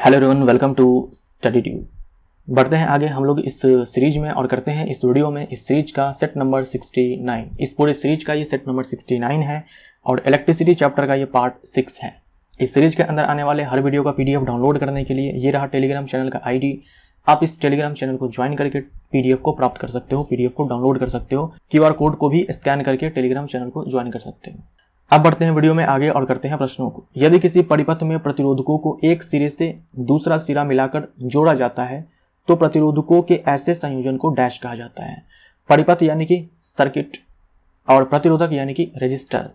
Hello everyone, welcome to study tube. बढ़ते हैं आगे हम लोग इस सीरीज में और करते हैं इस वीडियो में इस सीरीज का सेट नंबर 69। इस पूरे सीरीज का ये सेट नंबर 69 है और इलेक्ट्रिसिटी चैप्टर का ये पार्ट 6 है। इस सीरीज के अंदर आने वाले हर वीडियो का पीडीएफ डाउनलोड करने के लिए ये रहा टेलीग्राम चैनल का आईडी। आप इस टेलीग्राम चैनल को ज्वाइन करके पीडीएफ को प्राप्त कर सकते हो, पीडीएफ को डाउनलोड कर सकते हो, क्यूआर कोड को भी स्कैन करके टेलीग्राम चैनल को ज्वाइन कर सकते हो। अब बढ़ते हैं वीडियो में आगे और करते हैं प्रश्नों को। यदि किसी परिपथ में प्रतिरोधकों को एक सिरे से दूसरा सिरा मिलाकर जोड़ा जाता है तो प्रतिरोधकों के ऐसे संयोजन को डैश कहा जाता है। परिपथ यानी कि सर्किट और प्रतिरोधक यानी कि रेजिस्टर।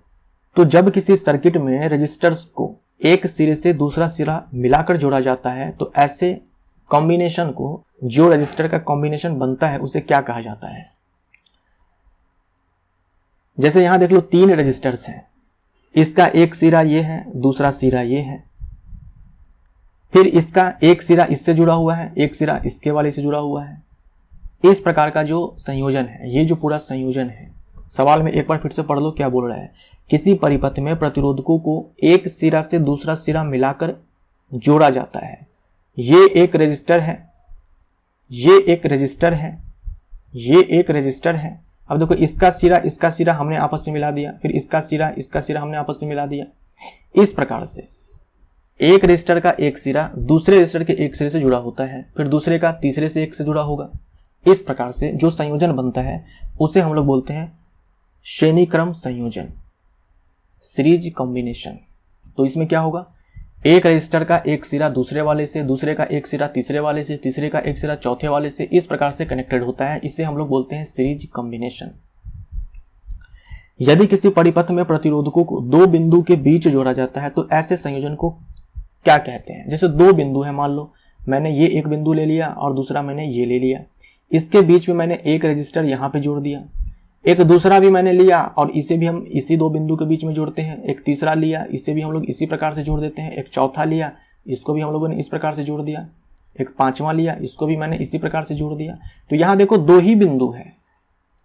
तो जब किसी सर्किट में रेजिस्टर्स को एक सिरे से दूसरा सिरा मिलाकर जोड़ा जाता है तो ऐसे कॉम्बिनेशन को, जो रेजिस्टर का कॉम्बिनेशन बनता है, उसे क्या कहा जाता है। जैसे यहां देख लो, 3 रेजिस्टर्स हैं। इसका एक सिरा ये है, दूसरा सिरा ये है, फिर इसका एक सिरा इससे जुड़ा हुआ है, एक सिरा इसके वाले से जुड़ा हुआ है। इस प्रकार का जो संयोजन है, ये जो पूरा संयोजन है, सवाल में एक बार फिर से पढ़ लो क्या बोल रहा है। किसी परिपथ में प्रतिरोधकों को एक सिरा से दूसरा सिरा मिलाकर जोड़ा जाता है। ये एक रेजिस्टर है, ये एक रेजिस्टर है, ये एक रेजिस्टर है। अब देखो, इसका सिरा हमने आपस में मिला दिया, फिर इसका सिरा हमने आपस में मिला दिया। इस प्रकार से एक रेजिस्टर का एक सिरा दूसरे रेजिस्टर के एक सिरे से जुड़ा होता है, फिर दूसरे का तीसरे से एक से जुड़ा होगा। इस प्रकार से जो संयोजन बनता है उसे हम लोग बोलते हैं श्रेणी क्रम संयोजन, सीरीज कॉम्बिनेशन। तो इसमें क्या होगा, एक रेजिस्टर का एक सिरा दूसरे वाले से, दूसरे का एक सिरा तीसरे वाले से, तीसरे का एक सिरा चौथे वाले से, इस प्रकार से कनेक्टेड होता है। इसे हम लोग बोलते हैं सीरीज कॉम्बिनेशन। यदि किसी परिपथ में प्रतिरोधकों को 2 बिंदु के बीच जोड़ा जाता है तो ऐसे संयोजन को क्या कहते हैं। जैसे 2 बिंदु है, मान लो मैंने ये एक बिंदु ले लिया और दूसरा मैंने ये ले लिया, इसके बीच में मैंने एक रजिस्टर यहां पे जोड़ दिया, एक दूसरा भी मैंने लिया और इसे भी हम इसी 2 बिंदु के बीच में जोड़ते हैं, एक तीसरा लिया, इसे भी हम लोग इसी प्रकार से जोड़ देते हैं, एक चौथा लिया, इसको भी हम लोगों ने इस प्रकार से जोड़ दिया, एक 5वां लिया, इसको भी मैंने इसी प्रकार से जोड़ दिया। तो यहाँ देखो 2 ही बिंदु है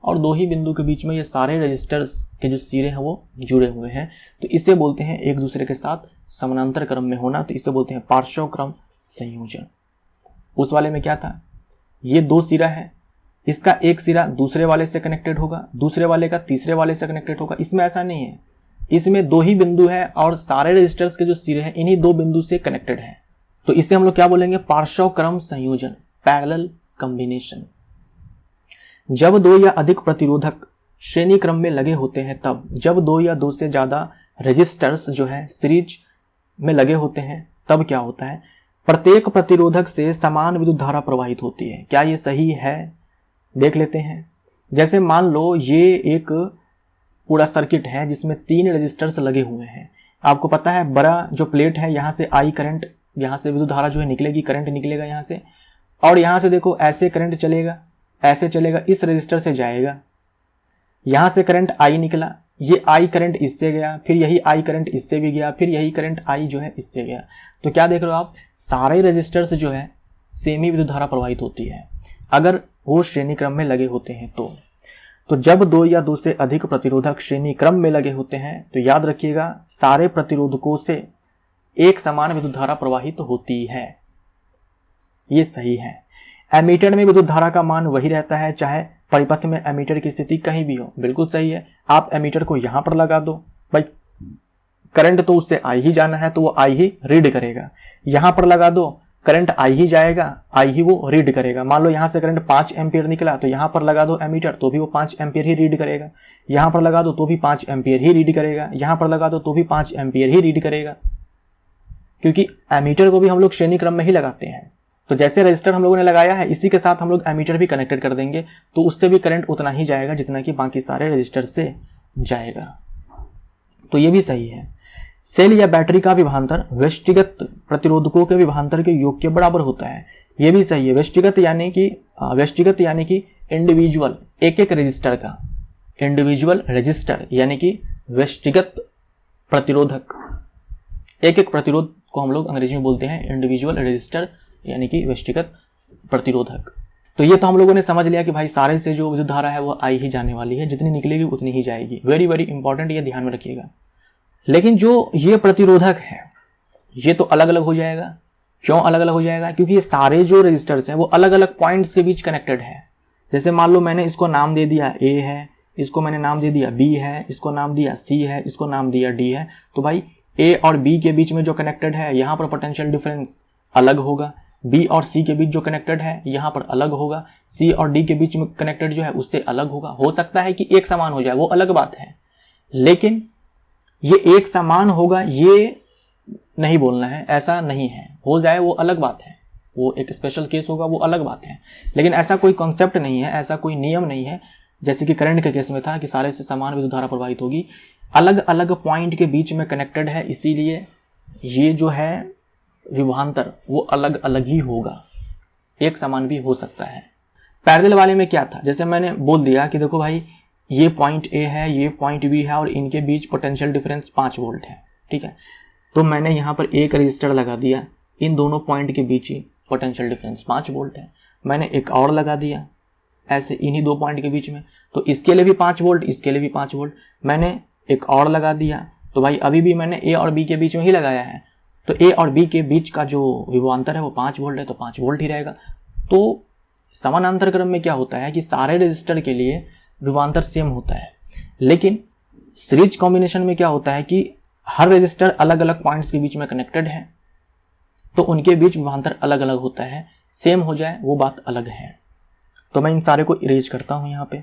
और 2 ही बिंदु के बीच में ये सारे रजिस्टर्स के जो सिरे हैं वो जुड़े हुए हैं। तो इसे बोलते हैं एक दूसरे के साथ समानांतर क्रम में होना, तो इसे बोलते हैं पार्श्व क्रम संयोजन। उस वाले में क्या था, ये 2 सिरा है, इसका एक सिरा दूसरे वाले से कनेक्टेड होगा, दूसरे वाले का तीसरे वाले से कनेक्टेड होगा। इसमें ऐसा नहीं है, इसमें 2 ही बिंदु है और सारे रजिस्टर्स के जो सिरे हैं इन्हीं 2 बिंदु से कनेक्टेड है। तो इसे हम लोग क्या बोलेंगे, पार्श्व क्रम संयोजन, पैरेलल कॉम्बिनेशन। जब 2 या अधिक प्रतिरोधक श्रेणी क्रम में लगे होते हैं तब, जब 2 या 2 से ज्यादा रजिस्टर्स जो है सीरीज में लगे होते हैं तब क्या होता है, प्रत्येक प्रतिरोधक से समान विद्युत धारा प्रवाहित होती है। क्या ये सही है, देख लेते हैं। जैसे मान लो ये एक पूरा सर्किट है जिसमें 3 रेजिस्टर्स लगे हुए हैं। आपको पता है बड़ा जो प्लेट है, यहाँ से आई करंट, यहाँ से विद्युत धारा जो है निकलेगी, करंट निकलेगा यहाँ से, और यहाँ से देखो ऐसे करंट चलेगा, ऐसे चलेगा, इस रेजिस्टर से जाएगा, यहाँ से करंट आई निकला, ये आई करंट इससे गया, फिर यही आई करंट इससे भी गया, फिर यही करंट आई जो है इससे गया। तो क्या देख रहे हो आप, सारे रेजिस्टर्स जो है सेम ही विद्युत धारा प्रवाहित होती है अगर वो श्रेणी क्रम में लगे होते हैं। तो जब 2 या 2 से अधिक प्रतिरोधक श्रेणी क्रम में लगे होते हैं तो याद रखिएगा सारे प्रतिरोधकों से एक समान विद्युत धारा प्रवाहित होती है। ये सही है। एमीटर में विद्युत धारा का मान वही रहता है चाहे परिपथ में एमीटर की स्थिति कहीं भी हो। बिल्कुल सही है। आप एमीटर को यहां पर लगा दो, भाई करंट तो उससे आई ही जाना है तो वो आई ही रीड करेगा। यहां पर लगा दो, करंट आई ही जाएगा, आई ही वो रीड करेगा। मान लो यहां से करंट 5 एम्पियर निकला तो यहां पर लगा दो एमीटर, तो भी वो 5 एम्पियर ही रीड करेगा। यहां पर लगा दो तो भी 5 एम्पियर ही रीड करेगा, यहां पर लगा दो तो भी 5 एम्पियर ही रीड करेगा, क्योंकि एमीटर को भी हम लोग श्रेणी क्रम में ही लगाते हैं। तो जैसे रजिस्टर हम लोगों ने लगाया है इसी के साथ हम लोग एमीटर भी कनेक्टेड कर देंगे, तो उससे भी करंट उतना ही जाएगा जितना कि बाकी सारे रजिस्टर से जाएगा। तो ये भी सही है। सेल या बैटरी का विभवांतर व्यष्टिगत प्रतिरोधकों के विभवांतर के योग के बराबर होता है। यह भी सही है। व्यष्टिगत यानी कि इंडिविजुअल, एक रजिस्टर का, इंडिविजुअल रजिस्टर यानी कि व्यष्टिगत प्रतिरोधक, एक प्रतिरोध को हम लोग अंग्रेजी में बोलते हैं इंडिविजुअल रजिस्टर यानी कि व्यष्टिगत प्रतिरोधक। तो ये तो हम लोगों ने समझ लिया कि भाई सारे से जो विद्युत धारा है वो आई ही जाने वाली है, जितनी निकलेगी उतनी ही जाएगी। वेरी वेरी इंपॉर्टेंट, ये ध्यान में रखिएगा। लेकिन जो ये प्रतिरोधक है ये तो अलग अलग हो जाएगा। क्यों अलग अलग हो जाएगा? क्योंकि ये सारे जो रजिस्टर्स हैं वो अलग अलग पॉइंट्स के बीच कनेक्टेड है। जैसे मान लो मैंने इसको नाम दे दिया A है, इसको मैंने नाम दे दिया B है, इसको नाम दिया C है, इसको नाम दिया D है, तो भाई A और B के बीच में जो कनेक्टेड है यहाँ पर पोटेंशियल डिफरेंस अलग होगा, B और C के बीच जो कनेक्टेड है यहाँ पर अलग होगा, C और D के बीच में कनेक्टेड जो है उससे अलग होगा। हो सकता है कि एक समान हो जाए, वो अलग बात है, लेकिन ये एक समान होगा ये नहीं बोलना है, ऐसा नहीं है। हो जाए वो अलग बात है, वो एक स्पेशल केस होगा, वो अलग बात है, लेकिन ऐसा कोई कॉन्सेप्ट नहीं है, ऐसा कोई नियम नहीं है जैसे कि करंट के केस में था कि सारे से समान विद्युत धारा प्रवाहित होगी। अलग अलग पॉइंट के बीच में कनेक्टेड है, इसीलिए ये जो है विभवांतर वो अलग अलग ही होगा, एक समान भी हो सकता है। पैरेलल वाले में क्या था, जैसे मैंने बोल दिया कि देखो भाई ये पॉइंट A है, ये पॉइंट B है और इनके बीच पोटेंशियल डिफरेंस 5 वोल्ट है, ठीक है। तो मैंने यहाँ पर एक रजिस्टर लगा दिया, इन दोनों पॉइंट के बीच ही पोटेंशियल डिफरेंस 5 वोल्ट है। मैंने एक और लगा दिया ऐसे इन्हीं दो पॉइंट के बीच में, तो इसके लिए भी 5 वोल्ट, इसके लिए भी 5 वोल्ट। मैंने एक और लगा दिया, तो भाई अभी भी मैंने A और B के बीच में ही लगाया है, तो A और B के बीच का जो विभवांतर है वो 5 वोल्ट है, तो 5 वोल्ट ही रहेगा। तो समानांतर क्रम में क्या होता है कि सारे रजिस्टर के लिए विभवांतर सेम होता है, लेकिन सीरीज कॉम्बिनेशन में क्या होता है कि हर रजिस्टर अलग अलग पॉइंट्स के बीच में कनेक्टेड है, तो उनके बीच विभवांतर अलग अलग होता है। सेम हो जाए वो बात अलग है। तो मैं इन सारे को इरेज करता हूं यहाँ पे,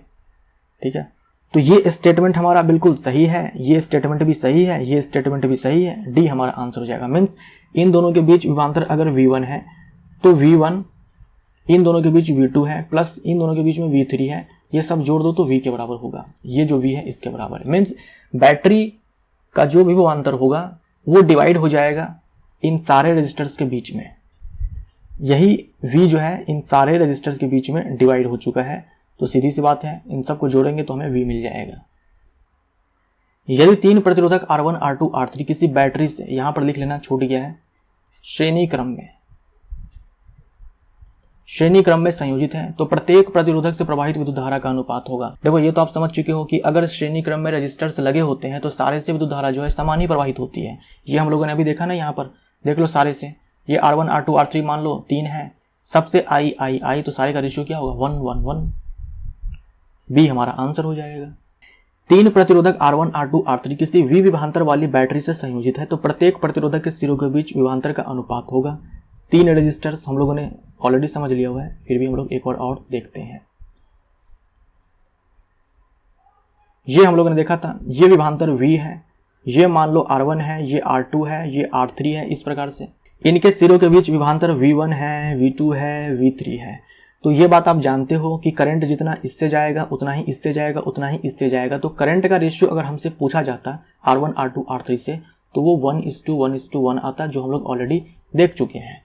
ठीक है। तो ये स्टेटमेंट हमारा बिल्कुल सही है, ये स्टेटमेंट भी सही है, ये स्टेटमेंट भी सही है, डी हमारा आंसर हो जाएगा। मीन्स इन दोनों के बीच विभवांतर अगर V1 है तो V1 इन दोनों के बीच V2 है प्लस इन दोनों के बीच में V3 है, ये सब जोड़ दो तो V के बराबर होगा, ये जो V है इसके बराबर है। मीन्स बैटरी का जो भी विभवांतर होगा वो डिवाइड हो जाएगा इन सारे रजिस्टर्स के बीच में। यही V जो है इन सारे रजिस्टर्स के बीच में डिवाइड हो चुका है, तो सीधी सी बात है इन सबको जोड़ेंगे तो हमें V मिल जाएगा। यदि 3 प्रतिरोधक R1, R2, R3 किसी बैटरी से, यहां पर लिख लेना छूट गया है, श्रेणी क्रम में संयोजित है तो प्रत्येक प्रतिरोधक से प्रवाहित विद्युत धारा का अनुपात होगा। देखो ये तो आप समझ चुके हो कि अगर श्रेणी क्रम में रजिस्टर्स लगे होते हैं तो सारे से विद्युत धारा जो है समान ही प्रवाहित होती है। ये हम लोगों ने अभी देखा ना, यहाँ पर देख लो सारे से, ये R1, R2, R3 मान लो 3 है, सबसे I, तो सारे का रेशियो क्या होगा 1, 1, 1, बी हमारा आंसर हो जाएगा। 3 प्रतिरोधक R1, R2, R3 किसी V विभवांतर वाली बैटरी से संयोजित है तो प्रत्येक प्रतिरोधक के सिरों के बीच विभवांतर का अनुपात होगा। 3 रजिस्टर्स हम लोगों ने ऑलरेडी समझ लिया हुआ है, फिर भी हम लोग एक और देखते हैं। ये हम लोगों ने देखा था, ये विभवांतर V है, ये मान लो R1 है, ये R2 है, ये R3 है, इस प्रकार से इनके सिरों के बीच विभवांतर V1 है, V2 है, V3 है। तो ये बात आप जानते हो कि करंट जितना इससे जाएगा उतना ही इससे जाएगा, उतना ही इससे जाएगा। तो करंट का रेशियो अगर हमसे पूछा जाता R1, R2, R3 से तो वो 1:1:1 आता, जो हम लोग ऑलरेडी देख चुके हैं।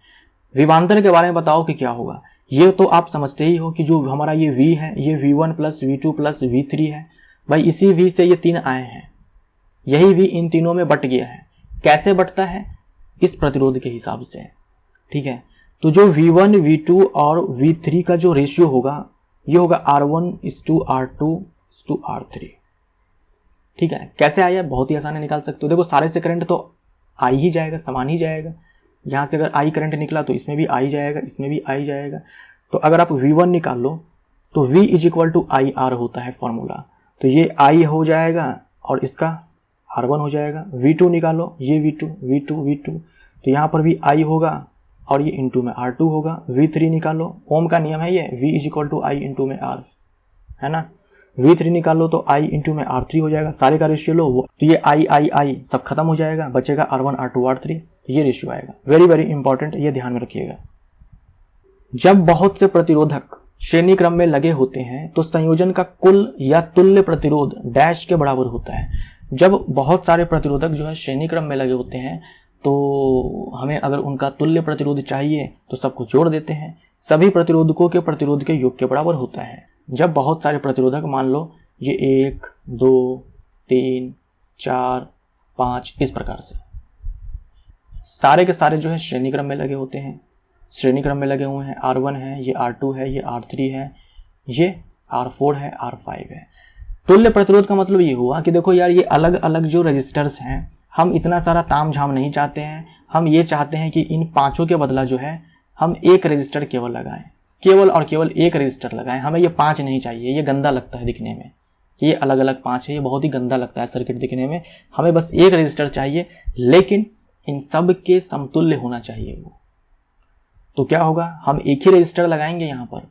विभवांतर के बारे में बताओ कि क्या होगा, ये तो आप समझते ही हो कि जो हमारा ये V है ये V1 plus V2 plus V3 है। भाई इसी V से ये 3 आए हैं, यही V इन तीनों में बट गया है। कैसे बटता है? इस प्रतिरोध के हिसाब से, ठीक है। तो जो V1, V2 और V3 का जो रेशियो होगा ये होगा R1:R2:R3, ठीक है। कैसे आया? बहुत ही आसानी निकाल सकते हो। देखो सारे से करंट तो आई ही जाएगा, समान ही जाएगा। यहाँ से अगर I करंट निकला तो इसमें भी आई जाएगा, इसमें भी आई जाएगा। तो अगर आप V1 निकाल लो तो V =IR होता है फॉर्मूला, तो ये I हो जाएगा और इसका R1 हो जाएगा। V2 निकालो, ये V2, तो यहाँ पर भी I होगा और ये इंटू में R2 होगा। V3 निकालो, ओम का नियम है ये, V = I इंटू में R, है ना। V3 निकालो तो I इंटू में R3 हो जाएगा, सारे का रेशियो लो वो, तो ये I सब खत्म हो जाएगा, बचेगा R1, R2, R3, ये रेशियो आएगा। वेरी इंपॉर्टेंट, ये ध्यान में रखिएगा। जब बहुत से प्रतिरोधक श्रेणी क्रम में लगे होते हैं तो संयोजन का कुल या तुल्य प्रतिरोध डैश के बराबर होता है। जब बहुत सारे प्रतिरोधक जो है श्रेणी क्रम में लगे होते हैं तो हमें अगर उनका तुल्य प्रतिरोध चाहिए तो सबको जोड़ देते हैं, सभी प्रतिरोधकों के प्रतिरोध के योग के बराबर होता है। जब बहुत सारे प्रतिरोधक, मान लो ये 1, 2, 3, 4, 5 इस प्रकार से सारे के सारे जो है श्रेणी क्रम में लगे होते हैं, श्रेणी क्रम में लगे हुए हैं, R1 है, ये R2 है, ये R3 है, ये R4 है, R5 है। तुल्य प्रतिरोध का मतलब ये हुआ कि देखो यार ये अलग अलग जो रजिस्टर्स हैं हम इतना सारा ताम झाम नहीं चाहते हैं, हम ये चाहते हैं कि इन पांचों के बदला जो है हम एक रजिस्टर केवल लगाएं, केवल और केवल एक रजिस्टर लगाएं। हमें ये 5 नहीं चाहिए, ये गंदा लगता है दिखने में, ये अलग अलग 5 है, ये बहुत ही गंदा लगता है सर्किट दिखने में। हमें बस एक रजिस्टर चाहिए, लेकिन इन सब के समतुल्य होना चाहिए वो। तो क्या होगा, हम एक ही रजिस्टर लगाएंगे यहाँ पर,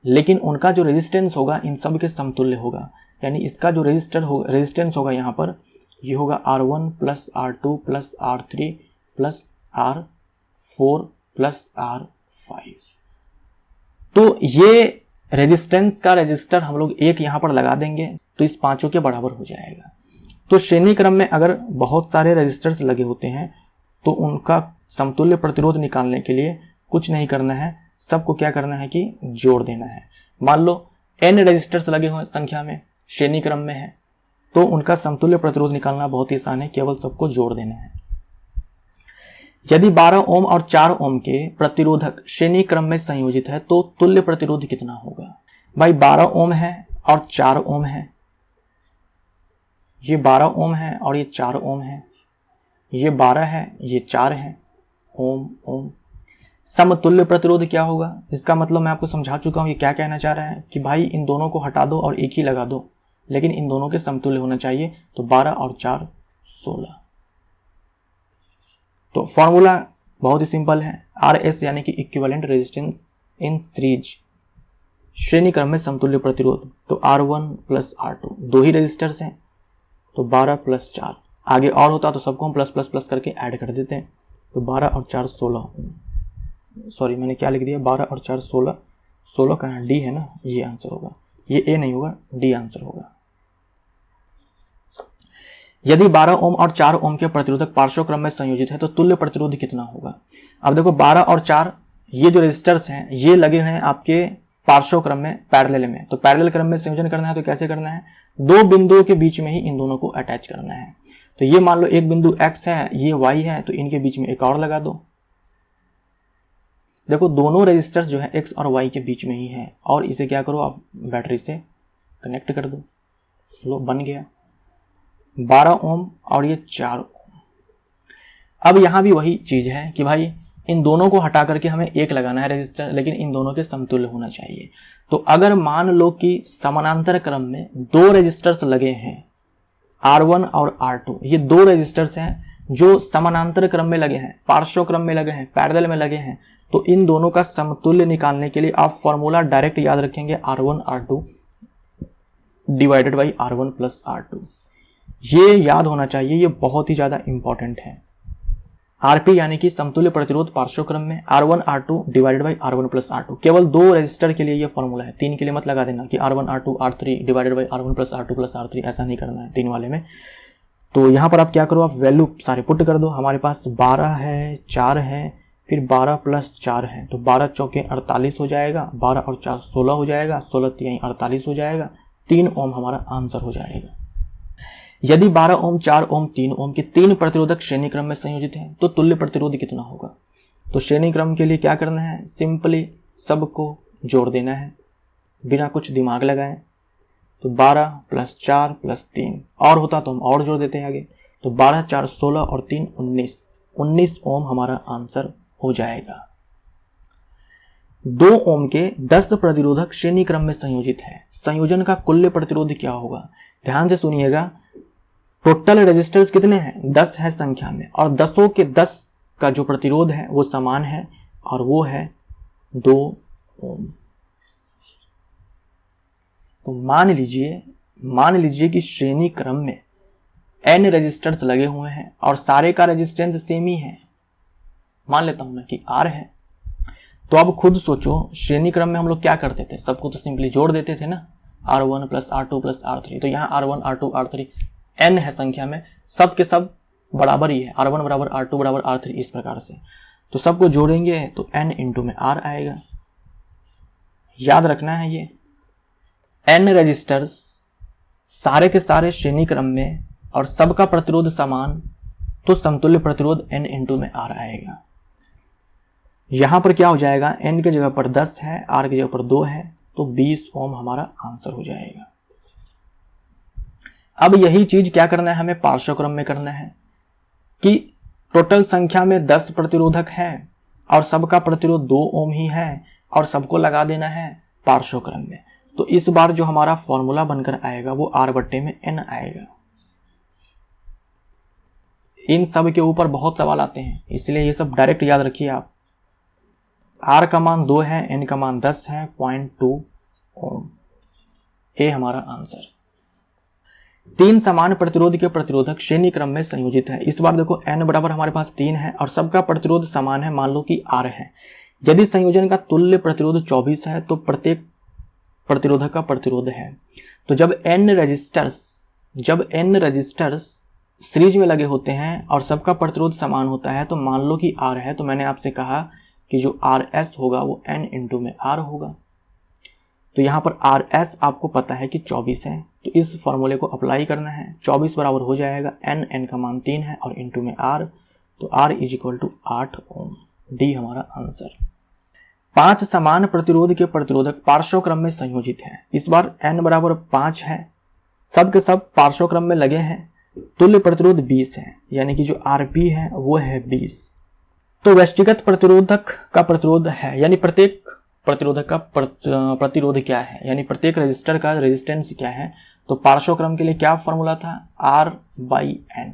लेकिन उनका जो रेजिस्टेंस होगा इन सब के समतुल्य होगा। यानी इसका जो रेजिस्टेंस होगा यहाँ पर, ये होगा R1 plus R2 plus R3 plus R4 plus R5। तो ये रेजिस्टेंस का रजिस्टर हम लोग एक यहाँ पर लगा देंगे तो इस पांचों के बराबर हो जाएगा। तो श्रेणी क्रम में अगर बहुत सारे रजिस्टर्स लगे होते हैं तो उनका समतुल्य प्रतिरोध निकालने के लिए कुछ नहीं करना है, सबको क्या करना है कि जोड़ देना है। मान लो n रजिस्टर्स लगे हुए संख्या में श्रेणी क्रम में है, तो उनका समतुल्य प्रतिरोध निकालना बहुत ही आसान है, केवल सबको जोड़ देना है। यदि 12 ओम और 4 ओम के प्रतिरोधक श्रेणी क्रम में संयोजित है तो तुल्य प्रतिरोध कितना होगा। भाई 12 ओम है और 4 ओम है, ये 12 ओम है और ये 4 ओम है, ये 12 है ये 4 है, ओम ओम। समतुल्य प्रतिरोध क्या होगा, इसका मतलब मैं आपको समझा चुका हूं। ये क्या कहना चाह रहा है कि भाई इन दोनों को हटा दो और एक ही लगा दो, लेकिन इन दोनों के समतुल्य होना चाहिए। तो 12 और 4 16। तो फॉर्मूला बहुत ही सिंपल है, RS यानी कि इक्विवेलेंट रेजिस्टेंस इन सीरीज, श्रेणी क्रम में समतुल्य प्रतिरोध। तो R1 प्लस R2, दो ही रेजिस्टर्स हैं तो 12 प्लस 4, आगे और होता तो सबको हम प्लस प्लस प्लस करके ऐड कर देते हैं। तो 12 और 4 16, सॉरी मैंने क्या लिख दिया, 12 और 4 16, 16 का डी है ना, ये आंसर होगा, ये ए नहीं होगा, डी आंसर होगा। यदि 12 ओम और 4 ओम के प्रतिरोधक पार्श्व क्रम में संयोजित है तो तुल्य प्रतिरोध कितना होगा। अब देखो 12 और 4 ये जो रेजिस्टर्स हैं ये लगे हैं आपके पार्श्व क्रम में, पैरेलल में। तो पैरेलल क्रम में संयोजन करना है तो कैसे करना है, दो बिंदुओं के बीच में ही इन दोनों को अटैच करना है। तो ये मान लो एक बिंदु x है, ये y है, तो इनके बीच में एक और लगा दो। देखो दोनों रेजिस्टर्स जो है x और y के बीच में ही है, और इसे क्या करो आप बैटरी से कनेक्ट कर दो। लो बन गया 12 ओम और ये 4 ओम। अब यहां भी वही चीज है कि भाई इन दोनों को हटा करके हमें एक लगाना है रेजिस्टर, लेकिन इन दोनों के समतुल्य होना चाहिए। तो अगर मान लो कि समानांतर क्रम में दो रेजिस्टर्स लगे हैं, R1 और R2, ये दो रेजिस्टर्स हैं जो समानांतर क्रम में लगे हैं, पार्श्व क्रम में लगे हैं, पैरेलल में लगे हैं। तो इन दोनों का समतुल्य निकालने के लिए आप फॉर्मूला डायरेक्ट याद रखेंगे, R1 R2 divided by R1 plus R2। ये याद होना चाहिए, ये बहुत ही ज्यादा इंपॉर्टेंट है। आरपी यानी कि समतुल्य प्रतिरोध पार्श्व क्रम में, R1 R2 divided by R1 plus R2। केवल दो रेजिस्टर के लिए ये फॉर्मूला है, तीन के लिए मत लगा देना कि R1 R2 R3 divided by R1 plus R2 plus R3, ऐसा नहीं करना है तीन वाले में। तो यहाँ पर आप क्या करो, आप वैल्यू सारे पुट कर दो। हमारे पास 12 है, 4 है, फिर 12 प्लस 4 है, तो 12 चौके 48 हो जाएगा, 12 और 4 16 हो जाएगा, 16 तिहाई 48 हो जाएगा, 3 ओम हमारा आंसर हो जाएगा। यदि 12 ओम 4 ओम 3 ओम के तीन प्रतिरोधक श्रेणी क्रम में संयोजित हैं तो तुल्य प्रतिरोध कितना होगा। तो श्रेणी क्रम के लिए क्या करना है, सिंपली सबको जोड़ देना है बिना कुछ दिमाग लगाए। तो 12 प्लस 4 प्लस 3, और होता तो हम और जोड़ देते हैं आगे। तो 12 4 16 और 3 19, 19 ओम हमारा आंसर हो जाएगा। 2 ओम के 10 प्रतिरोधक श्रेणी क्रम में संयोजित है, संयोजन का कुल प्रतिरोध क्या होगा। ध्यान से सुनिएगा, टोटल रेजिस्टर्स कितने हैं, 10 है संख्या में, और 10 के 10 का जो प्रतिरोध है वो समान है, और वो है 2 ओम। तो मान लीजिए कि श्रेणी क्रम में n रेजिस्टर्स लगे हुए हैं और सारे का रेजिस्टेंस सेम ही है, मान लेता हूं मैं कि R है। तो अब खुद सोचो, श्रेणी क्रम में हम लोग क्या करते थे, सबको तो सिंपली जोड़ देते थे ना, R1 plus R2 plus R3। तो यहाँ R1 R2 R3 n है संख्या में, सब के सब बराबर ही है, R1 बराबर R2 बराबर R3, इस प्रकार से। तो सबको जोड़ेंगे तो n इंटू में R आएगा। याद रखना है ये n रेजिस्टर्स सारे के सारे श्रेणी क्रम में और सबका प्रतिरोध समान, तो समतुल्य प्रतिरोध n इंटू में R आएगा। यहां पर क्या हो जाएगा, n की जगह पर 10 है, R की जगह पर 2 है, तो 20 ओम हमारा आंसर हो जाएगा। अब यही चीज क्या करना है, हमें पार्श्व क्रम में करना है। कि टोटल संख्या में 10 प्रतिरोधक है और सबका प्रतिरोध 2 ओम ही है और सबको लगा देना है पार्श्वक्रम में। तो इस बार जो हमारा फॉर्मूला बनकर आएगा वो R/n आएगा। इन सब के ऊपर बहुत सवाल आते हैं, इसलिए ये सब डायरेक्ट याद रखिए आप। R का मान 2 है, N का मान 10 है, 0.2 ओम। ए हमारा आंसर। 3 समान प्रतिरोध के प्रतिरोधक श्रेणी क्रम में संयोजित है। इस बार देखो N बराबर हमारे पास 3 है और सबका प्रतिरोध समान है, मान लो कि R है। यदि संयोजन का तुल्य प्रतिरोध 24 है तो प्रत्येक प्रतिरोधक का प्रतिरोध है। तो जब N रजिस्टर्स सीरीज में लगे होते हैं और सबका प्रतिरोध समान होता है तो मान लो कि R है, तो मैंने आपसे कहा कि जो RS होगा वो N इंटू में R होगा। तो यहाँ पर RS आपको पता है कि 24 है, तो इस फॉर्मूले को अप्लाई करना है। 24 बराबर हो जाएगा N का मान 3 है और इंटू में R, तो R = 8 ओम। डी हमारा आंसर। 5 समान प्रतिरोध के प्रतिरोधक पार्श्वक्रम में संयोजित हैं। इस बार N बराबर 5 है, सब के सब पार्श्वक्रम में लगे हैं, तुल्य प्रतिरोध 20 है, यानी कि जो Rp है वो है 20। तो व्यक्तिगत प्रतिरोधक का प्रतिरोध है, यानी प्रत्येक प्रतिरोधक का प्रतिरोध क्या है, यानी प्रत्येक रजिस्टर का रेजिस्टेंस क्या है। तो पार्श्वक्रम के लिए क्या फॉर्मूला था, R/n।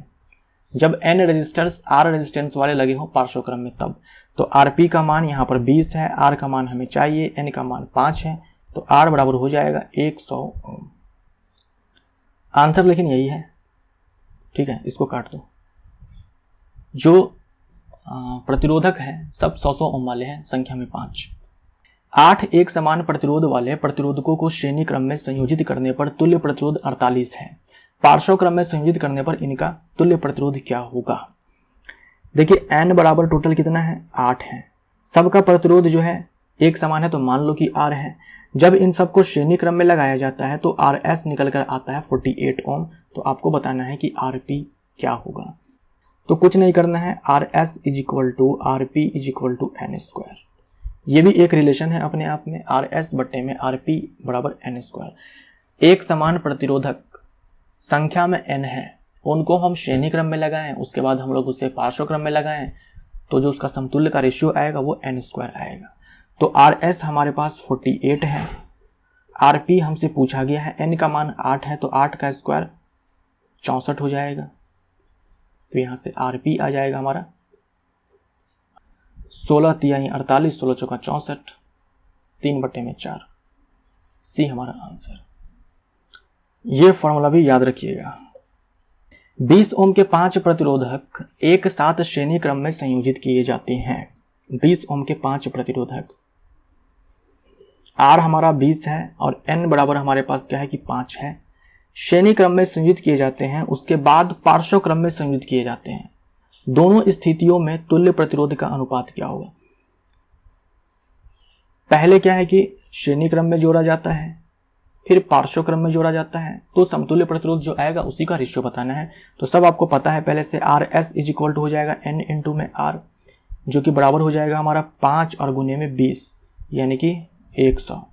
जब n रजिस्टर्स R रेजिस्टेंस वाले लगे हो पार्श्वक्रम में तब। तो Rp का मान यहाँ पर 20 है, R का मान हमें चाहिए, N का मान 5 है, तो R बराबर हो जाएगा 100 ओम। आंसर लेकिन यही है, ठीक है, इसको काट दो। जो प्रतिरोधक है सब 100 ओम वाले हैं, संख्या में 5। 8 एक समान प्रतिरोध वाले प्रतिरोधकों को श्रेणी क्रम में संयोजित करने पर तुल्य प्रतिरोध 48 है। पार्श्वक्रम में संयोजित करने पर इनका तुल्य प्रतिरोध क्या होगा। देखिए N बराबर टोटल कितना है, 8 है। सबका प्रतिरोध जो है एक समान है, तो मान लो कि R है। जब इन सबको श्रेणी क्रम में लगाया जाता है तो RS निकल कर आता है 48 ओम। तो आपको बताना है कि Rp क्या होगा। तो कुछ नहीं करना है, RS = Rp = n²। ये भी एक रिलेशन है अपने आप में, RS बट्टे में Rp बराबर n²। एक समान प्रतिरोधक संख्या में n है, उनको हम श्रेणी क्रम में लगाएं, उसके बाद हम लोग उसे पार्श्वक्रम में लगाएं, तो जो उसका समतुल्य का रेशियो आएगा वो n² आएगा। तो RS हमारे पास 48 है, Rp हमसे पूछा गया है, n का मान 8 है, तो 8 का स्क्वायर 64 हो जाएगा। तो यहाँ से Rp आ जाएगा हमारा 16 तिहाई 48, 16 चौका 64, 3/4। सी हमारा आंसर। ये फॉर्मूला भी याद रखिएगा। 20 ओम के 5 प्रतिरोधक एक साथ श्रेणी क्रम में संयोजित किए जाते हैं। 20 ओम के 5 प्रतिरोधक, R हमारा 20 है और N बराबर हमारे पास क्या है कि 5 है। श्रेणी क्रम में संयोजित किए जाते हैं, उसके बाद पार्श्व क्रम में संयोजित किए जाते हैं। दोनों स्थितियों में तुल्य प्रतिरोध का अनुपात क्या होगा। पहले क्या है कि श्रेणी क्रम में जोड़ा जाता है, फिर पार्श्व क्रम में जोड़ा जाता है, तो समतुल्य प्रतिरोध जो आएगा उसी का रेशियो बताना है। तो सब आपको पता है पहले से। RS = हो जाएगा N इंटू में R, जो कि बराबर हो जाएगा हमारा 5 और गुने में 20, यानी कि 100।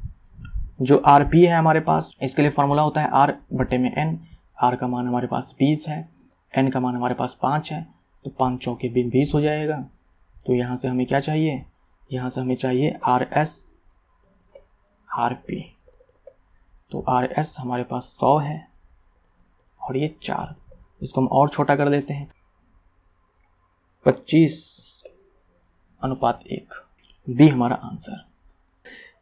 जो Rp है हमारे पास, इसके लिए फॉर्मूला होता है R बटे में N। R का मान हमारे पास 20 है, N का मान हमारे पास 5 है, तो 5 चौके 20 हो जाएगा। तो यहाँ से हमें क्या चाहिए, यहाँ से हमें चाहिए RS Rp। तो RS हमारे पास 100 है और ये 4, इसको हम और छोटा कर देते हैं, 25:1। बी हमारा आंसर।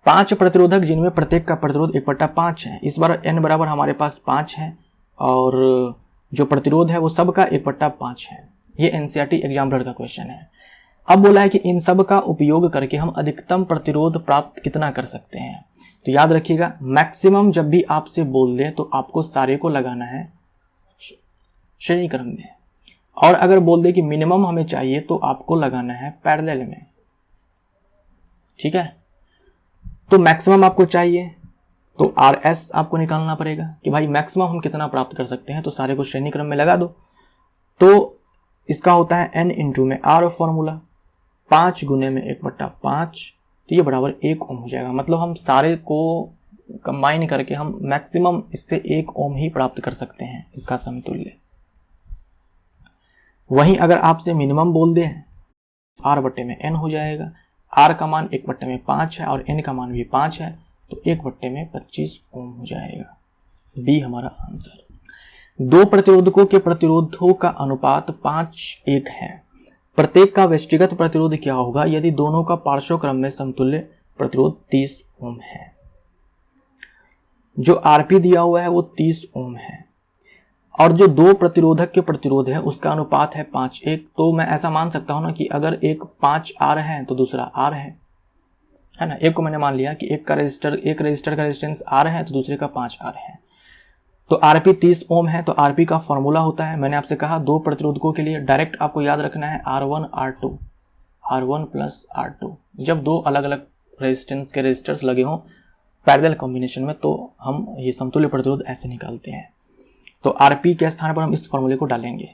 5 प्रतिरोधक जिनमें प्रत्येक का प्रतिरोध 1/5 है। इस बार N बराबर हमारे पास 5 है और जो प्रतिरोध है वो सबका 1/5 है। ये NCERT एग्जाम्पलर का क्वेश्चन है। अब बोला है कि इन सब का उपयोग करके हम अधिकतम प्रतिरोध प्राप्त कितना कर सकते हैं। तो याद रखिएगा, मैक्सिमम जब भी आपसे बोल दे तो आपको सारे को लगाना है श्रेणी क्रम में, और अगर बोल दे कि मिनिमम हमें चाहिए तो आपको लगाना है पैरेलल में। ठीक है, तो मैक्सिमम आपको चाहिए तो RS आपको निकालना पड़ेगा कि भाई मैक्सिमम हम कितना प्राप्त कर सकते हैं, तो सारे को श्रेणी क्रम में लगा दो। तो इसका होता है N इंटू में R फॉर्मूला, 5 गुने में 1/5, तो ये बराबर 1 ओम हो जाएगा। मतलब हम सारे को कंबाइन करके हम मैक्सिमम इससे 1 ओम ही प्राप्त कर सकते हैं, इसका समतुल्य। वहीं अगर आपसे मिनिमम बोल दे R बट्टे में N हो जाएगा। R का मान 1 बट्टे में 5 है और N का मान भी 5 है, तो 1 बट्टे में 25 ओम हो जाएगा। बी हमारा आंसर। दो प्रतिरोधकों के प्रतिरोधों का अनुपात 5:1 है। प्रत्येक का व्यष्टिगत प्रतिरोध क्या होगा यदि दोनों का पार्श्व क्रम में समतुल्य प्रतिरोध 30 ओम है। जो आरपी दिया हुआ है वो 30 ओम है और जो दो प्रतिरोधक के प्रतिरोध है उसका अनुपात है 5:1। तो मैं ऐसा मान सकता हूं ना कि अगर एक 5R है तो दूसरा R है ना। एक को मैंने मान लिया कि एक रजिस्टर का रेजिस्टेंस R है तो दूसरे का 5R है। तो आरपी 30 ओम है, तो आरपी का फॉर्मूला होता है, मैंने आपसे कहा दो प्रतिरोधकों के लिए डायरेक्ट आपको याद रखना है R1 प्लस R2। जब दो अलग अलग रेजिस्टेंस के रेजिस्टर्स लगे हों पैरेलल कॉम्बिनेशन में तो हम ये समतुल्य प्रतिरोध ऐसे निकालते हैं। तो आरपी के स्थान पर हम इस फॉर्मूले को डालेंगे,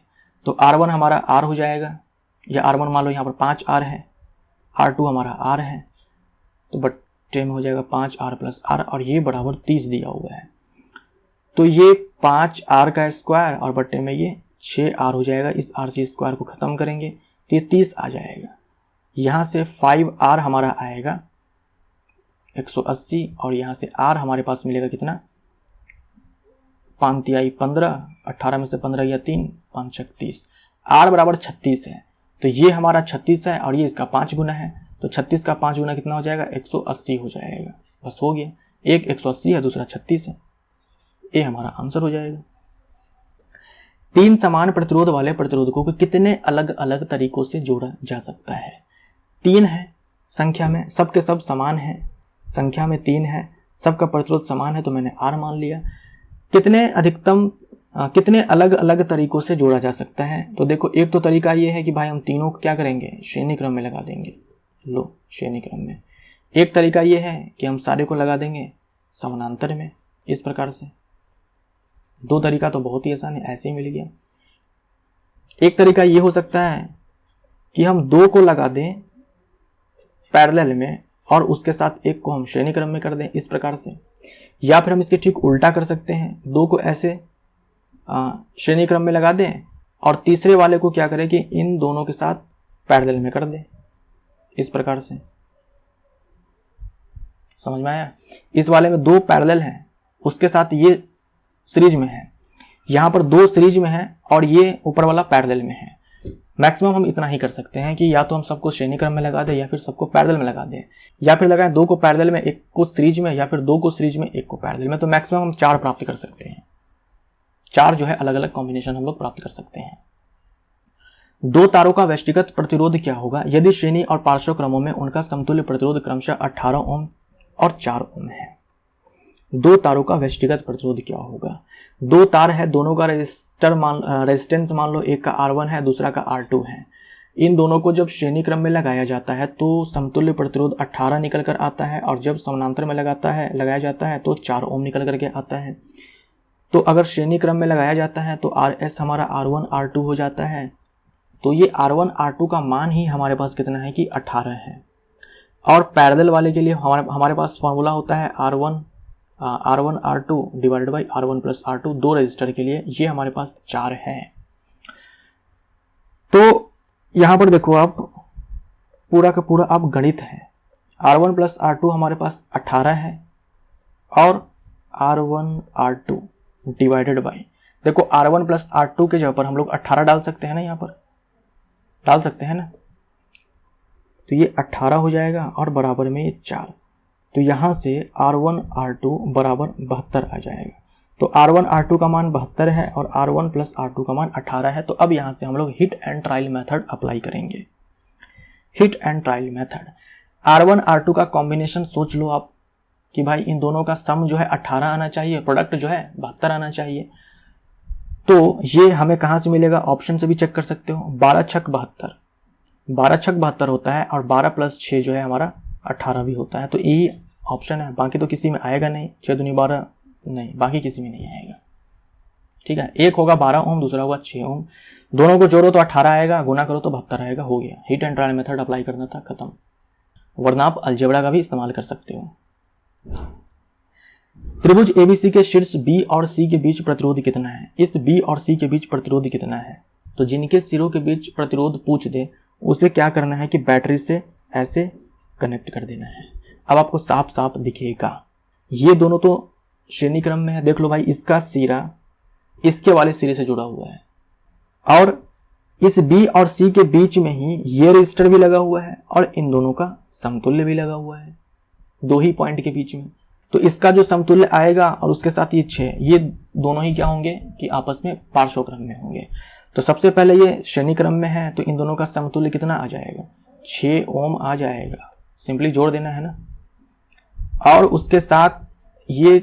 तो R1 हमारा R हो जाएगा, या R1 मान लो यहाँ पर 5R है, R2 हमारा R है, तो बट्टे में हो जाएगा 5R प्लस R और ये बराबर 30 दिया हुआ है। तो ये 5R का स्क्वायर और बट्टे में ये 6R हो जाएगा। इस R से स्क्वायर को खत्म करेंगे तो ये 30 आ जाएगा। यहाँ से 5R हमारा आएगा 180 और यहाँ से R हमारे पास मिलेगा कितना 5 तिहाई 15, 18 में से 15 या 3, 5 छक 30, R बराबर 36 है। तो ये हमारा 36 है और ये इसका 5 गुना है, तो 36 का 5 गुना कितना हो जाएगा 180 हो जाएगा। बस हो गया, एक 180 है दूसरा 36 है, ये हमारा आंसर हो जाएगा। तीन समान प्रतिरोध वाले प्रतिरोधकों को कितने अलग अलग तरीकों से जोड़ा जा सकता है। 3 है संख्या में, सबके सब समान है, संख्या में 3 है, सबका प्रतिरोध समान है तो मैंने R मान लिया। कितने अलग अलग तरीकों से जोड़ा जा सकता है, तो देखो एक तो तरीका ये है कि भाई हम तीनों को क्या करेंगे श्रेणी क्रम में लगा देंगे, लो श्रेणी क्रम में। एक तरीका ये है कि हम सारे को लगा देंगे समानांतर में, इस प्रकार से। दो तरीका तो बहुत ही आसान है, ऐसे ही मिल गया। एक तरीका ये हो सकता है कि हम 2 को लगा दें पैरेलल में और उसके साथ एक को हम श्रेणी क्रम में कर दें, इस प्रकार से। या फिर हम इसके ठीक उल्टा कर सकते हैं, 2 को ऐसे श्रेणी क्रम में लगा दें और तीसरे वाले को क्या करें कि इन दोनों के साथ पैरेलल में कर दें, इस प्रकार से। समझ में आया? इस वाले में 2 पैरेलल हैं, उसके साथ ये सीरीज में है, यहाँ पर 2 सीरीज में है और ये ऊपर वाला पैरेलल में है। मैक्सिमम हम इतना ही कर सकते हैं कि या तो हम सबको श्रेणी क्रम में लगा दें या फिर सबको पैरेलल में लगा दें, या फिर लगाएं 2 को पैरेलल में 1 को सीरीज में, या फिर 2 को सीरीज में 1 को पैरेलल में। तो मैक्सिमम हम 4 प्राप्त कर सकते हैं, 4 जो है अलग अलग कॉम्बिनेशन हम लोग प्राप्त कर सकते हैं। 2 तारों का व्यष्टिगत प्रतिरोध क्या होगा यदि श्रेणी और पार्श्व क्रमों में उनका समतुल्य प्रतिरोध क्रमशः 18 ओम और 4 ओम है। 2 तारों का व्यष्टिगत प्रतिरोध क्या होगा। 2 तार है, दोनों का रेजिस्टेंस मान लो, एक का R1 है दूसरा का R2 है। इन दोनों को जब श्रेणी क्रम में लगाया जाता है तो समतुल्य प्रतिरोध 18 निकल कर आता है और जब समानांतर में लगाया जाता है तो 4 ओम निकल करके आता है। तो अगर श्रेणी क्रम में लगाया जाता है तो RS हमारा R1 R2 हो जाता है। तो ये R1 R2 का मान ही हमारे पास कितना है कि 18 है। और पैरेलल वाले के लिए हमारे पास फॉर्मूला होता है R1 R2 divided by R1 plus R2, 2 register के लिए ये हमारे पास 4 है। तो यहां पर देखो आप पूरा का पूरा आप गणित है। R1 प्लस R2 हमारे पास 18 है और R1 R2 डिवाइडेड बाई, देखो R1 प्लस R2 के जगह पर हम लोग 18 डाल सकते हैं ना, यहाँ पर डाल सकते हैं ना, तो ये 18 हो जाएगा और बराबर में ये 4। तो यहाँ से R1 R2 बराबर 72 आ जाएगा। तो R1 R2 का मान 72 है और R1 प्लस R2 का मान 18 है। तो अब यहाँ से हम लोग hit and trial method apply करेंगे। Hit and trial method, R1 R2 का कॉम्बिनेशन सोच लो आप कि भाई इन दोनों का सम जो है 18 आना चाहिए, प्रोडक्ट जो है 72 आना चाहिए। तो ये हमें कहाँ से मिलेगा, ऑप्शन से भी चेक कर सकते हो। 12 छक 72, 12 छक 72 होता है और 12 प्लस 6 जो है हमारा 18 भी होता है। तो यही ऑप्शन है, बाकी तो किसी में आएगा नहीं। 6 दूनी 12 नहीं, बाकी किसी में नहीं आएगा। ठीक है, एक होगा 12 ओम, दूसरा होगा 6 ओम, दोनों को जोड़ो तो 18 आएगा, गुना करो तो 72 आएगा, हो गया। Hit and trial method apply करना था, खत्म। वरना आप अलजेब्रा का भी इस्तेमाल कर सकते हो। त्रिभुज ABC के शीर्ष B और C के बीच प्रतिरोध कितना है। इस B और C के बीच प्रतिरोध कितना है, तो जिनके सिरों के बीच प्रतिरोध पूछ दे उसे क्या करना है कि बैटरी से ऐसे कनेक्ट कर देना है। अब आपको साफ साफ दिखेगा, ये दोनों तो श्रेणी क्रम में है। देख लो भाई, इसका सिरा इसके वाले सिरे से जुड़ा हुआ है और इस B और C के बीच में ही ये रजिस्टर भी लगा हुआ है और इन दोनों का समतुल्य भी लगा हुआ है, दो ही पॉइंट के बीच में। तो इसका जो समतुल्य आएगा और उसके साथ ये 6, ये दोनों ही क्या होंगे कि आपस में पार्श्वक्रम में होंगे। तो सबसे पहले ये श्रेणी क्रम में है तो इन दोनों का समतुल्य कितना आ जाएगा, 6 ओम आ जाएगा। सिंपली जोड़ देना है ना। और उसके साथ ये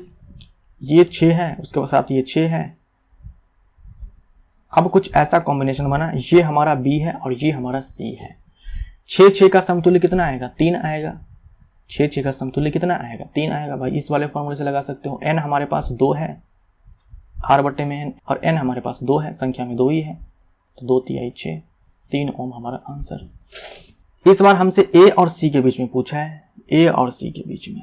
6 है, उसके साथ ये 6 है। अब कुछ ऐसा कॉम्बिनेशन बना, ये हमारा B है और ये हमारा C है। 6 का समतुल्य कितना आएगा, 3 आएगा। 6 का समतुल्य कितना आएगा, 3 आएगा। भाई इस वाले फॉर्मूले से लगा सकते हो। n हमारे पास 2 है R बटे में n, और n हमारे पास 2 है, संख्या में 2 ही है, तो 2 तिहाई 6, 3 ओम हमारा आंसर। इस बार हमसे A और C के बीच में पूछा है, A और C के बीच में,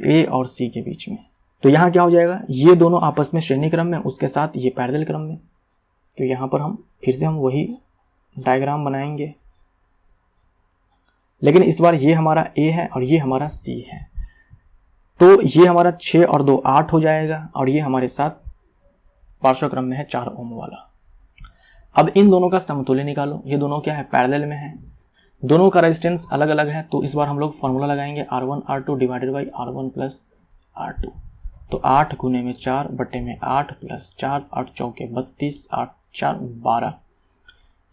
A और C के बीच में। तो यहाँ क्या हो जाएगा, ये दोनों आपस में श्रेणी क्रम में, उसके साथ ये पैरेलल क्रम में। तो यहाँ पर हम फिर से वही डायग्राम बनाएंगे, लेकिन इस बार ये हमारा A है और ये हमारा C है। तो ये हमारा 6 और 2 8 हो जाएगा और ये हमारे साथ पार्श्वक्रम में है 4 ओम वाला। अब इन दोनों का समतुल्य निकालो। ये दोनों क्या है, पैरेलल में है, दोनों का रेजिस्टेंस अलग अलग है। तो इस बार हम लोग फॉर्मूला लगाएंगे R1 R2 divided by R1 plus R2। तो 8 गुने में 4 बटे में 8 प्लस 4, 8 चौके 32, 8 4 12।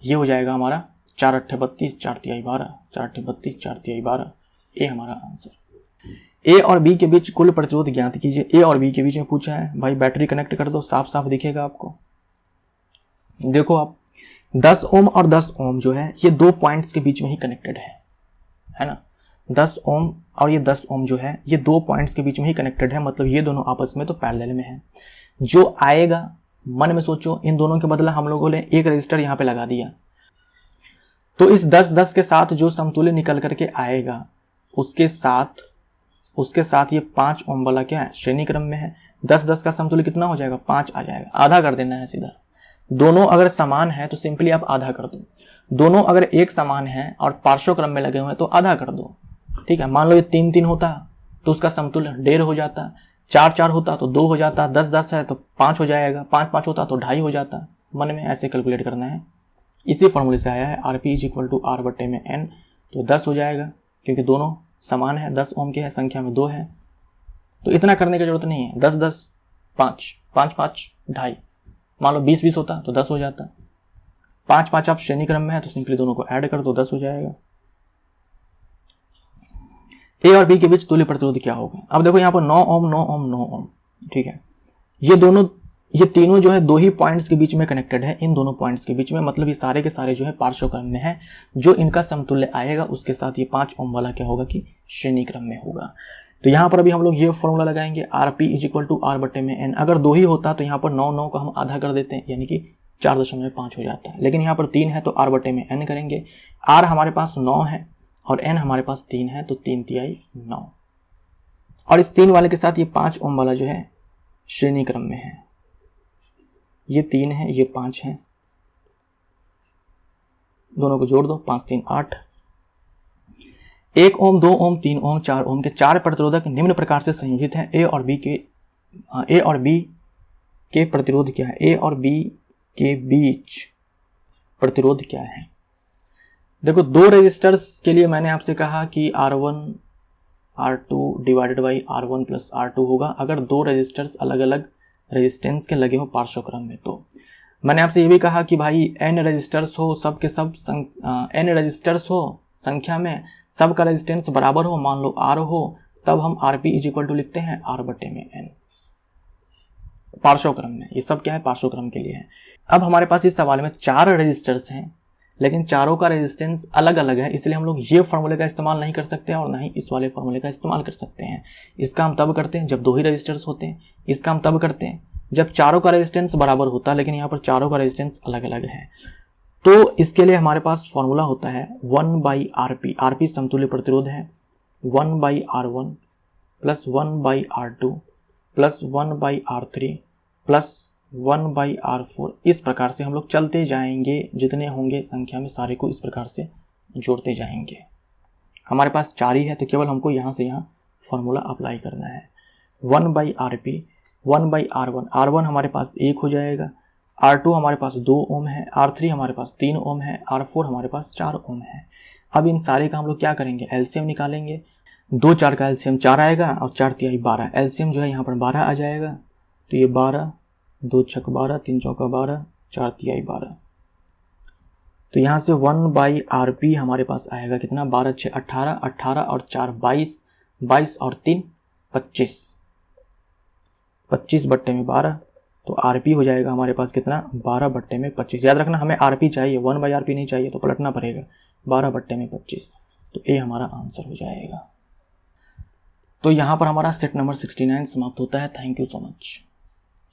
ये हो जाएगा हमारा 4 अट्ठे 32, 4 तिहाई 12, 4 अट्ठे 32, 4 तिहाई 12। ये हमारा आंसर। A और B के बीच कुल प्रतिरोध ज्ञात कीजिए। A और B के बीच में पूछा है, भाई बैटरी कनेक्ट कर दो, साफ साफ दिखेगा आपको। देखो आप 10 ओम और 10 ओम जो है ये 2 पॉइंट्स के बीच में ही कनेक्टेड है ना। 10 ओम और ये 10 ओम जो है ये 2 पॉइंट्स के बीच में ही कनेक्टेड है, मतलब ये दोनों आपस में तो पैरेलल में है। जो आएगा मन में सोचो, इन दोनों के बदला हम लोगों ने एक रजिस्टर यहाँ पे लगा दिया, तो इस 10-10 के साथ जो समतुल्य निकल करके आएगा उसके साथ ये 5 ओम वाला क्या है, श्रेणी क्रम में है। 10-10 का समतुल्य कितना हो जाएगा, 5 आ जाएगा। आधा कर देना है सीधा। दोनों अगर समान है तो सिंपली आप आधा कर दो। दोनों अगर एक समान है और पार्श्व क्रम में लगे हुए हैं तो आधा कर दो, ठीक है। मान लो ये 3-3 होता तो उसका समतुल्य 1.5 हो जाता, 4-4 होता तो 2 हो जाता, 10-10 है तो 5 हो जाएगा, 5-5 होता तो 2.5 हो जाता। मन में ऐसे कैलकुलेट करना है। इसी फॉर्मूले से आया है Rp = R बटे में N, तो 10 हो जाएगा क्योंकि दोनों समान है, 10 ओम के है, संख्या में 2 है। तो इतना करने की जरूरत नहीं है। 10-10 5, 5-5 2.5। मान लो 20-20 होता तो 10 हो जाता। 5-5 आप श्रेणी क्रम में है तो सिंपली दोनों को ऐड कर दो, 10 हो जाएगा। A और B के बीच तुल्य प्रतिरोध क्या होगा। अब देखो यहाँ पर 9 ओम 9 ओम 9 ओम, ठीक है। ये तीनों जो है 2 ही पॉइंट्स के बीच में कनेक्टेड है, इन दोनों पॉइंट्स के बीच में, मतलब ये सारे के सारे जो है पार्श्व क्रम में है। जो इनका समतुल्य आएगा उसके साथ ये 5 ओम वाला क्या होगा कि श्रेणी क्रम में होगा। तो यहाँ पर अभी हम लोग ये फॉर्मूला लगाएंगे Rp = R बटे में N। अगर 2 ही होता तो यहाँ पर 9 को हम आधा कर देते हैं, यानी कि 4.5 हो जाता है। लेकिन यहाँ पर 3 है तो R बटे में N करेंगे। R हमारे पास 9 है और N हमारे पास 3 है, तो 3×9। और इस 3 वाले के साथ ये 5 ओम वाला जो है श्रेणी क्रम में है। ये 3 है, ये 5 है, दोनों को जोड़ दो, 5×3 8। 1 ओम 2 ओम 3 ओम 4 ओम के 4 प्रतिरोधक निम्न प्रकार से संयोजित हैं। A और B के प्रतिरोध क्या है, A और B के बीच प्रतिरोध क्या है। देखो 2 रेजिस्टर्स के लिए मैंने आपसे कहा कि R1 R2 divided by R1 plus R2 होगा अगर 2 रेजिस्टर्स अलग अलग रेजिस्टेंस के लगे हो पार्श्व क्रम में। तो मैंने आपसे ये भी कहा कि भाई n रेजिस्टर्स हो, सब के सब n रेजिस्टर्स हो, संख्या में सबका रेजिस्टेंस बराबर हो, मान लो R हो, तब हम Rp = लिखते हैं R बटे में N पार्श्व क्रम में। ये सब क्या है, पार्श्व क्रम के लिए है। अब हमारे पास इस सवाल में 4 रेजिस्टर्स हैं, लेकिन चारों का रेजिस्टेंस अलग अलग है, इसलिए हम लोग ये फॉर्मूले का इस्तेमाल नहीं कर सकते और ना ही इस वाले फॉर्मूले का इस्तेमाल कर सकते हैं। इसका हम तब करते हैं जब 2 ही रेजिस्टर्स होते हैं। इसका हम तब करते हैं जब चारों का रेजिस्टेंस बराबर होता है, लेकिन यहाँ पर चारों का रेजिस्टेंस अलग अलग है। तो इसके लिए हमारे पास फॉर्मूला होता है 1/Rp। Rp समतुल्य प्रतिरोध है, 1/R1 plus 1/R2 plus 1/R3 plus 1/R4। इस प्रकार से हम लोग चलते जाएंगे, जितने होंगे संख्या में सारे को इस प्रकार से जोड़ते जाएंगे। हमारे पास 4 ही है तो केवल हमको यहाँ से यहाँ फॉर्मूला अप्लाई करना है। 1/Rp 1/R1, R1 हमारे पास 1 हो जाएगा, R2 हमारे पास 2 ओम है, R3 हमारे पास 3 ओम है, R4 हमारे पास 4 ओम है। अब इन सारे का हम लोग क्या करेंगे, एलसीएम निकालेंगे। 2 4 का एलसीएम 4 आएगा और 4 तिहाई 12, एलसीएम जो है यहाँ पर 12 आ जाएगा। तो ये 12, 2 छक 12, 3 चौका 12, 4 तिहाई 12। तो यहाँ से 1/Rp हमारे पास आएगा कितना, 12 6 18, 18 और 4 22, 22 और 3 25, 25/12। तो Rp हो जाएगा हमारे पास कितना, 12/25। याद रखना हमें Rp चाहिए, 1/Rp नहीं चाहिए, तो पलटना पड़ेगा। 12/25, तो ए हमारा आंसर हो जाएगा। तो यहाँ पर हमारा सेट नंबर 69 समाप्त होता है। Thank you so much.